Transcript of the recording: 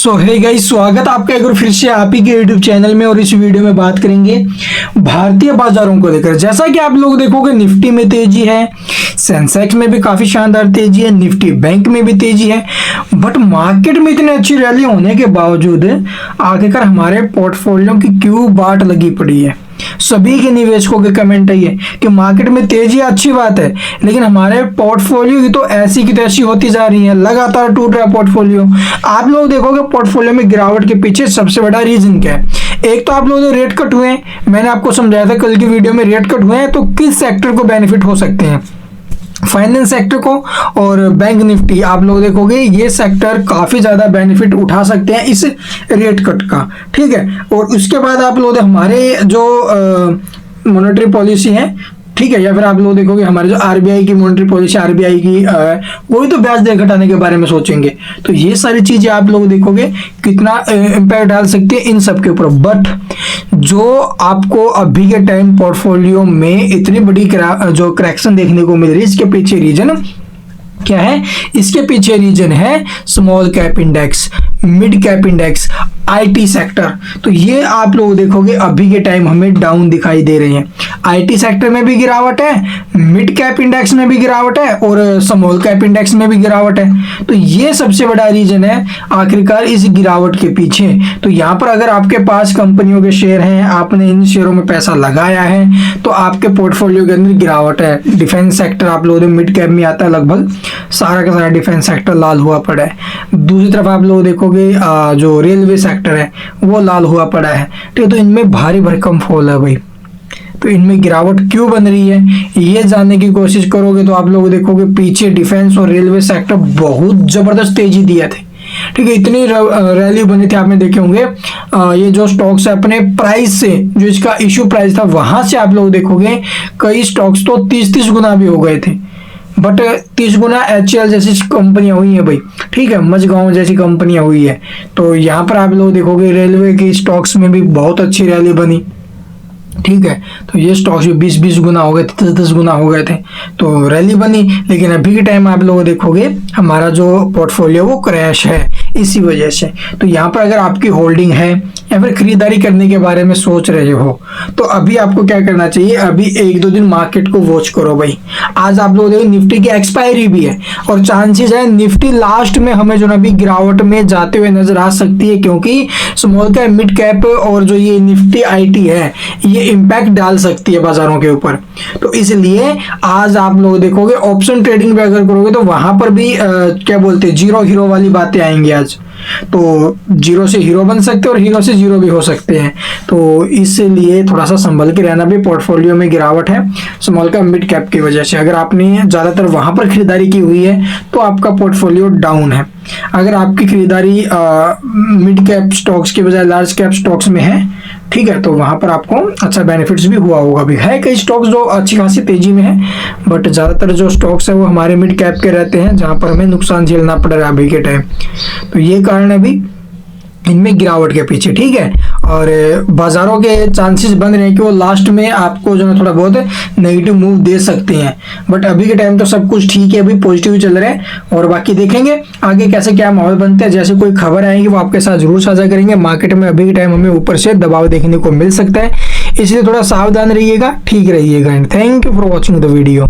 सो hey guys, स्वागत आपका एक बार फिर से आप ही के यूट्यूब चैनल में। और इस वीडियो में बात करेंगे भारतीय बाजारों को लेकर। जैसा कि आप लोग देखोगे, निफ्टी में तेजी है, सेंसेक्स में भी काफी शानदार तेजी है, निफ्टी बैंक में भी तेजी है। बट मार्केट में इतनी अच्छी रैली होने के बावजूद आखिरकार हमारे पोर्टफोलियो की क्यों बाट लगी पड़ी है। सभी के निवेशकों के कमेंट है ये कि मार्केट में तेजी अच्छी बात है, लेकिन हमारे पोर्टफोलियो की तो ऐसी की तैसी होती जा रही है, लगातार टूट रहा है पोर्टफोलियो। आप लोग देखोगे पोर्टफोलियो में गिरावट के पीछे सबसे बड़ा रीजन क्या है। एक तो आप लोगों ने रेट कट हुए हैं, मैंने आपको समझाया था कल की वीडियो में, रेट कट हुए हैं तो किस सेक्टर को बेनिफिट हो सकते हैं, फाइनेंस सेक्टर को और बैंक निफ्टी। आप लोग देखोगे ये सेक्टर काफी ज्यादा बेनिफिट उठा सकते हैं इस रेट कट का, ठीक है। और उसके बाद आप लोग हमारे जो मॉनेटरी पॉलिसी है, ठीक है, या फिर आप लोग देखोगे हमारे जो आरबीआई की मॉनेटरी पॉलिसी, आरबीआई की वो भी तो ब्याज दर घटाने के बारे में सोचेंगे। तो ये सारी चीजें आप लोग देखोगे कितना इम्पैक्ट डाल सकती है इन सब के ऊपर। बट जो आपको अभी के टाइम पोर्टफोलियो में इतनी बड़ी जो करेक्शन देखने को मिल रही है, इसके पीछे रीजन क्या है? इसके पीछे रीजन है small cap index, mid cap index, IT sector. तो ये आप लोग देखोगे अभी के टाइम हमें डाउन दिखाई दे रहे हैं। आईटी सेक्टर में भी गिरावट है, मिड कैप इंडेक्स में भी गिरावट है और स्मॉल कैप इंडेक्स में भी गिरावट है। तो ये सबसे बड़ा रीजन है आखिरकार इस गिरावट के पीछे। तो यहाँ पर अगर आपके पास कंपनियों के शेयर हैं, आपने इन शेयरों में पैसा लगाया है, तो आपके पोर्टफोलियो के अंदर गिरावट है। डिफेंस सेक्टर आप लोग मिड कैप में आता है, लगभग सारा का सारा डिफेंस सेक्टर लाल हुआ पड़ा है। दूसरी तरफ आप लोग देखोगे जो रेलवे सेक्टर है वो लाल हुआ पड़ा है, ठीक है। तो इनमें भारी भरकम फॉल है भाई। तो इनमें गिरावट क्यों बन रही है ये जानने की कोशिश करोगे तो आप लोग देखोगे पीछे डिफेंस और रेलवे सेक्टर बहुत जबरदस्त तेजी दिए थे, ठीक है। इतनी रैली बनी थी, आपने देखे होंगे। ये जो स्टॉक्स है अपने प्राइस से, जो इसका इशू प्राइस था वहां से आप लोग देखोगे कई स्टॉक्स तो 30-30 गुना भी हो गए थे। बट 30 गुना HCL जैसी कंपनियां हुई है भाई, ठीक है, मझगांव जैसी कंपनियां हुई है। तो यहाँ पर आप लोग देखोगे रेलवे की स्टॉक्स में भी बहुत अच्छी रैली बनी, ठीक है। तो ये स्टॉक्स भी 20-20 गुना हो गए थे, 10-10 गुना हो गए थे, तो रैली बनी। लेकिन अभी के टाइम आप लोग देखोगे हमारा जो पोर्टफोलियो वो क्रैश है इसी वजह से। तो यहाँ पर अगर आपकी होल्डिंग है या फिर खरीदारी करने के बारे में सोच रहे हो तो अभी आपको क्या करना चाहिए, अभी 1-2 दिन मार्केट को वॉच करो भाई। आज आप लोग देखो निफ्टी की एक्सपायरी भी है और चांसेस है निफ्टी लास्ट में हमें जो ना अभी गिरावट में जाते हुए नजर आ सकती है, क्योंकि स्मॉल कैप, मिड कैप और जो ये निफ्टी आईटी है ये इम्पैक्ट डाल सकती है बाजारों के ऊपर। तो इसलिए आज आप लोग देखोगे ऑप्शन ट्रेडिंग भी अगर करोगे तो वहां पर भी क्या बोलते हैं, जीरो हीरो वाली बातें आएंगी आज। तो जीरो से हीरो बन सकते हैं और हीरो से जीरो भी हो सकते हैं। तो इसलिए थोड़ा सा संभल के रहना भी। पोर्टफोलियो में गिरावट है स्मॉल कैप, मिड कैप की वजह से। अगर आपने ज्यादातर वहां पर खरीदारी की हुई है तो आपका पोर्टफोलियो डाउन है। अगर आपकी खरीदारी मिड कैप स्टॉक्स के बजाय लार्ज कैप स्टॉक्स में है, ठीक है, तो वहां पर आपको अच्छा बेनिफिट्स भी हुआ होगा। भी है कई स्टॉक्स जो अच्छी खासी तेजी में है, बट ज्यादातर जो स्टॉक्स है वो हमारे मिड कैप के रहते हैं जहां पर हमें नुकसान झेलना पड़ रहा है अभी के टाइम। तो ये कारण है भी इनमें गिरावट के पीछे, ठीक है। और बाजारों के चांसेस बन रहे हैं कि वो लास्ट में आपको जो है थोड़ा बहुत नेगेटिव मूव दे सकते हैं। बट अभी के टाइम तो सब कुछ ठीक है, अभी पॉजिटिव चल रहा है। और बाकी देखेंगे आगे कैसे क्या माहौल बनता है। जैसे कोई खबर आएगी वो आपके साथ जरूर साझा करेंगे। मार्केट में अभी के टाइम हमें ऊपर से दबाव देखने को मिल सकता है, इसलिए थोड़ा सावधान रहिएगा, ठीक रहिएगा। And thank you for watching the video.